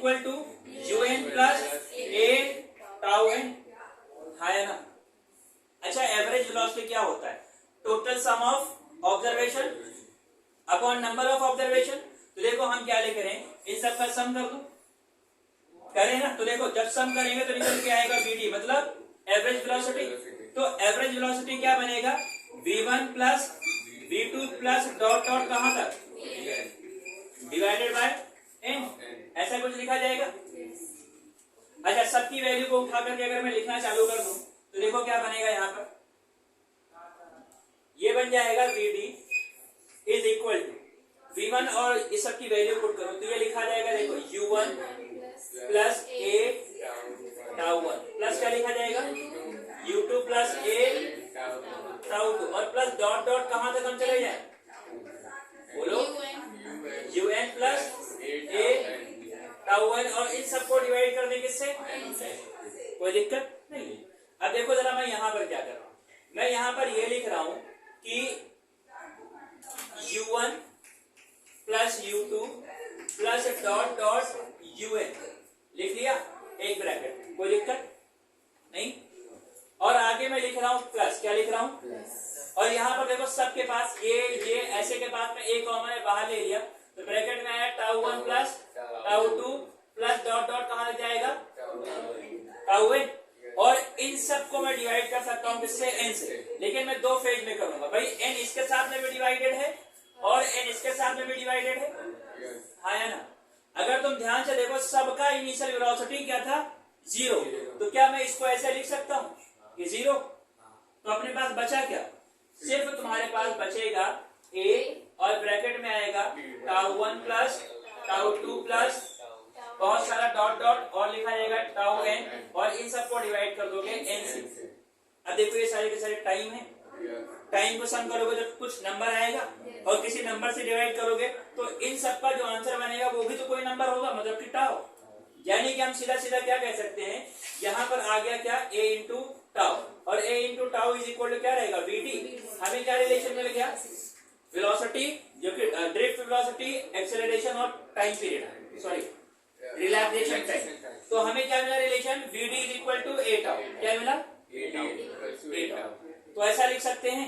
Equal to u n plus a tau n, है ना। अच्छा, एवरेज वेलोसिटी क्या होता है? Total sum of observation upon number of observation. तो देखो हम क्या लिख रहे हैं, इन सब का सम कर दो, करें ना। तो देखो जब सम करेंगे तो निकल के आएगा वीडी, मतलब एवरेज वेलोसिटी। तो एवरेज वेलोसिटी क्या बनेगा? v1 plus v2 plus dot dot कहां तक, डिवाइडेड बाय n, ऐसा कुछ लिखा जाएगा। अच्छा, सबकी वैल्यू को उठा करके अगर मैं लिखना चालू कर दूं तो देखो क्या बनेगा, यहाँ पर ये बन जाएगा vd is equal to v1 और इस सब की वैल्यू पुट करो तो ये लिखा जाएगा, देखो u1 plus a tau 1 plus क्या लिखा जाएगा, u2 प्लस a टाउ 2 और प्लस डॉट डॉट कहां तक हम चले जाए, बोलो, un प्लस a टाउ 1 और इन सबको डिवाइड कर दें किससे, कोई दिक्कत नहीं। अब देखो जरा मैं यहां पर क्या कर रहा हूं, मैं यहां पर ये लिख रहा हूं कि u1 plus u2 plus dot dot un लिख लिया, एक ब्रैकेट, कोई दिक्कत नहीं। और आगे मैं लिख रहा हूं प्लस, क्या लिख रहा हूं, और यहाँ पर देखो सबके पास ये ऐसे के बाद में एक कॉमन है, बाहर ले लिया तो ब्रैकेट में आया tau 1 plus tau 2 plus dot dot कहां लग जाएगा, टाउ n। और इन सब को मैं डिवाइड कर सकता हूं किससे, n से, लेकिन मैं दो फेज में करूंगा भाई, n इसके साथ में भी डिवाइडेड है और n इसके साथ में भी डिवाइडेड है, हाँ है ना। अगर तुम ध्यान से देखो सबका इनिशियल वेलोसिटी क्या था, 0, तो क्या मैं इसको ऐसे लिख सकता हूं कि 0, तो अपने पास बचा क्या, सिर्फ तुम्हारे पास बचेगा a और ब्रैकेट में आएगा टाउ 1 प्लस टाउ 2 प्लस बहुत सारा डॉट डॉट और लिखा जाएगा टाउ n और इन सबको डिवाइड कर दोगे n से। अब देखो ये सारे के सारे टाइम है, टाइम को सम करोगे तो कुछ नंबर आएगा और किसी नंबर से डिवाइड करोगे तो इन सब का जो आंसर बनेगा वो भी तो कोई नंबर होगा, मतलब कि टाउ। यानी कि हम सीधा सीधा क्या कह सकते हैं, यहाँ पर आ गया क्या, a इंटू टाउ, और a into tau is equal to क्या रहेगा, vt। हमें क्या रिलेशन मिल गया, वेलोसिटी जो कि ड्रिफ्ट वेलोसिटी, एक्सेलरेशन और time period, sorry relaxation time. तो हमें क्या मिला relation, vd is equal to a tau, क्या मिला, a टाउ। तो ऐसा लिख सकते हैं,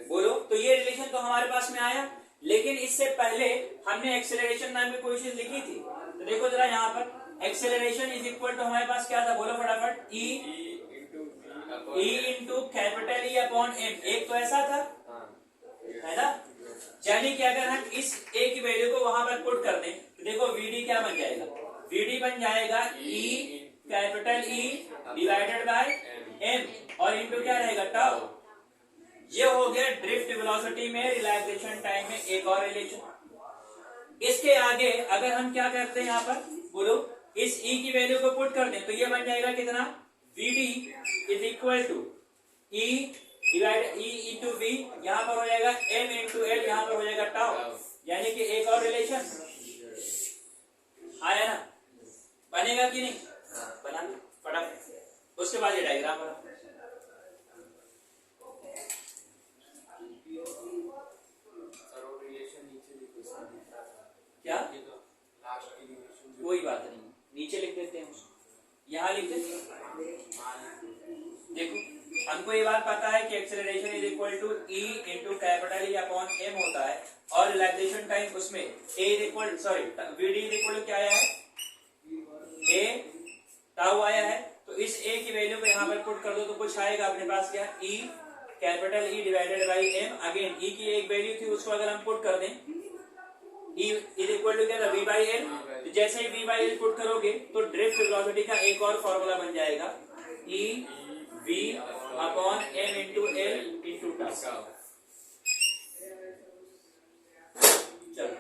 बोलो। तो ये रिलेशन तो हमारे पास में आया, लेकिन इससे पहले हमने एक्सेलरेशन नाम की कोई चीज लिखी थी। तो देखो जरा यहाँ पर एक्सेलरेशन इज इक्वल टू हमारे पास क्या था, बोलो फटाफट, e into capital E upon m, एक तो ऐसा था, है ना। यानी कि अगर हम इस a की वैल्यू को वहां पर पुट कर दें तो देखो vd क्या बन जाएगा, vd बन जाएगा e capital E divided by m और इंटू क्या रहेगा, टाउ। ये हो गया ड्रिफ्ट वेलोसिटी में रिलैक्सेशन टाइम में एक और रिलेशन। इसके आगे अगर हम क्या करते हैं यहाँ पर, बोलो, इस e की वैल्यू को पुट कर दें तो ये बन जाएगा कितना, vd is equal to e divide e into v, यहाँ पर हो जाएगा m इंटू l, यहाँ पर हो जाएगा टाउ। यानी कि एक और रिलेशन आया ना, बनेगा कि नहीं, बना फटाफट। उसके बाद ये डायग्राम बना, क्या, कोई बात नहीं, नीचे लिख देते हैं, यहाँ लिख देते हैं। देखो हमको ये बात पता है कि acceleration is equal to E into capital E upon m होता है और रिलैक्सेशन टाइम उसमें a is equal, sorry vd is equal to क्या आया है, a टाउ आया है। तो इस a की वैल्यू को यहाँ पर पुट कर दो तो कुछ आएगा अपने पास क्या, E capital E divided by m। Again E की एक वैल्यू थी उसको अगर हम पुट कर दें, E इज इक्वल टू क्या था, v बाई l। तो जैसे ही v बाई l पुट करोगे तो ड्रिफ्ट वेलोसिटी का एक और फॉर्मूला बन जाएगा, E v upon m into l into tau. चलो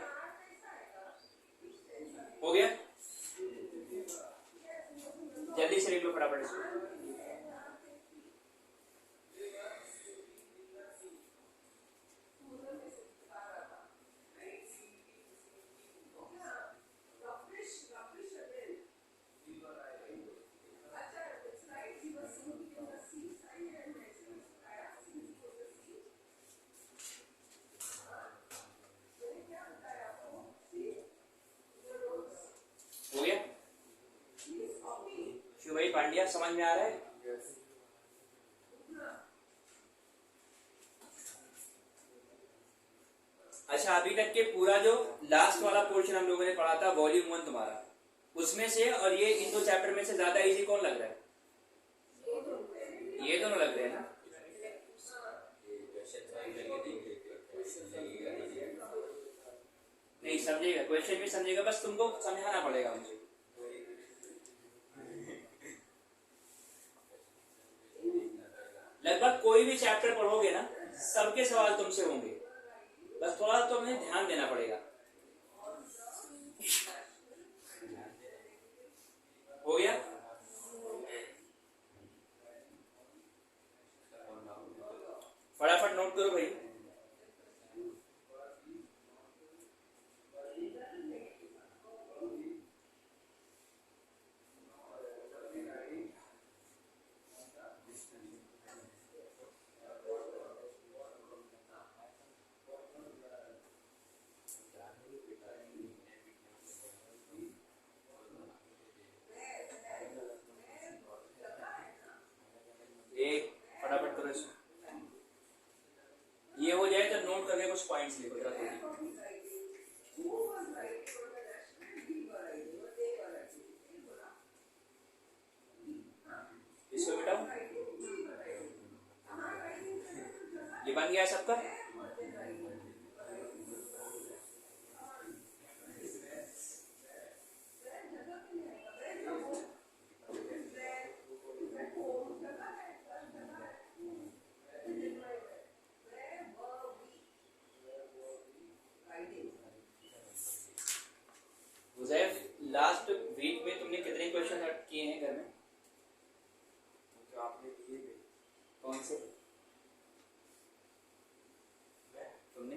हो गया, जल्दी से लिख लो फटाफट इसको। पांड्या, समझ में आ रहा है? अच्छा, अभी तक के पूरा जो लास्ट वाला पोर्शन हम लोगों ने पढ़ा था वॉल्यूम 1 तुम्हारा, उसमें से और ये इन दो चैप्टर में से ज्यादा इजी कौन लग रहा है? ये दोनों लग रहे हैं ना? नहीं समझेगा, क्वेश्चन भी समझेगा, बस तुमको समझाना पड़ेगा मुझे। लगभग कोई भी चैप्टर पढ़ोगे ना, सबके सवाल तुमसे होंगे, बस थोड़ा तो तुम्हें ध्यान देना पड़ेगा। हो गया? फटाफट नोट करो भाई। फटाफट करो इसको। ये हो जाए तो नोट करके कुछ पॉइंट्स लिखो जरा थोड़ी। इसको मिटाओ। ये बन गया सबका? लास्ट वीक में तुमने कितने क्वेश्चन किए हैं घर में? जो आपने दिए थे। कौन से? तुमने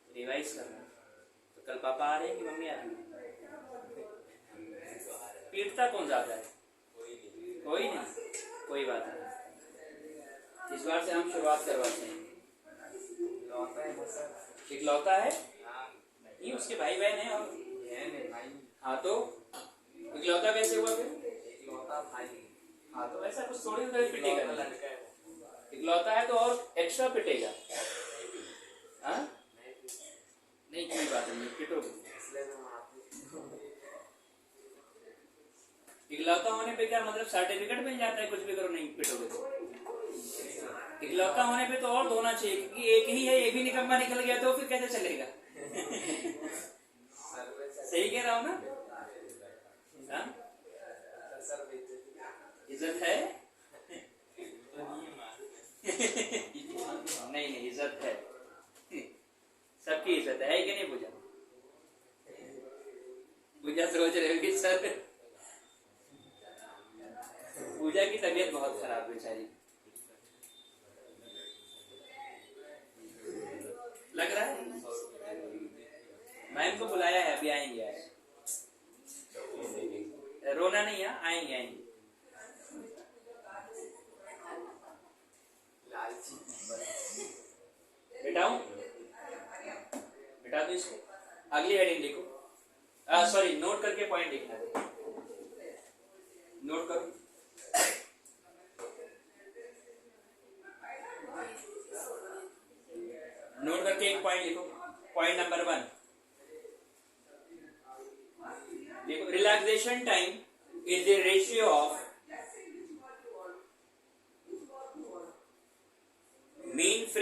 रिवाइज करना। तो कल पापा आ रहे हैं कि मम्मी आ रही है? पीटता कौन ज्यादा है? कोई नहीं, कोई बात नहीं। इस बार से हम शुरुआत करवाते हैं। इकलौता है? नहीं, उसके भाई बहन है और भाई। हाँ तो इकलौता कैसे हुआ फिर? इकलौता भाई। हाँ तो ऐसा कुछ थोड़ी उधर पिटेगा। लड़का है। इकलौता है तो और एक्स्ट्रा पिटेगा। हाँ नहीं, कोई बात नहीं, पिटोगे। इकलौता होने पे क्या मतलब सर्टिफिकेट मिल जाता है? कुछ भी करो नहीं पिटोगे तो। इकलौता होने पे तो और होना चाहिए, क्योंकि एक ही है, ये भी निकम्मा निकल गया तो फिर कैसे चलेगा? सही कह रहा हूँ ना? इज्जत है? नहीं नहीं, इज्जत है, सबकी इज्जत है कि नहीं? पूजा पूजा सोच रहे हो कि सर पूजा की तबीयत बहुत खराब है बेचारी, लग रहा है। मैम को बुलाया है, अभी आएंगे। रोना नहीं है, आएंगे आएंगे। बेटाऊं? बेटा दो इसको। अगली हेडिंग लिखो, सॉरी नोट करके पॉइंट लिखना है। नोट करो। नोट करके एक पॉइंट लिखो। पॉइंट नंबर 1 देखो, relaxation time is the ratio of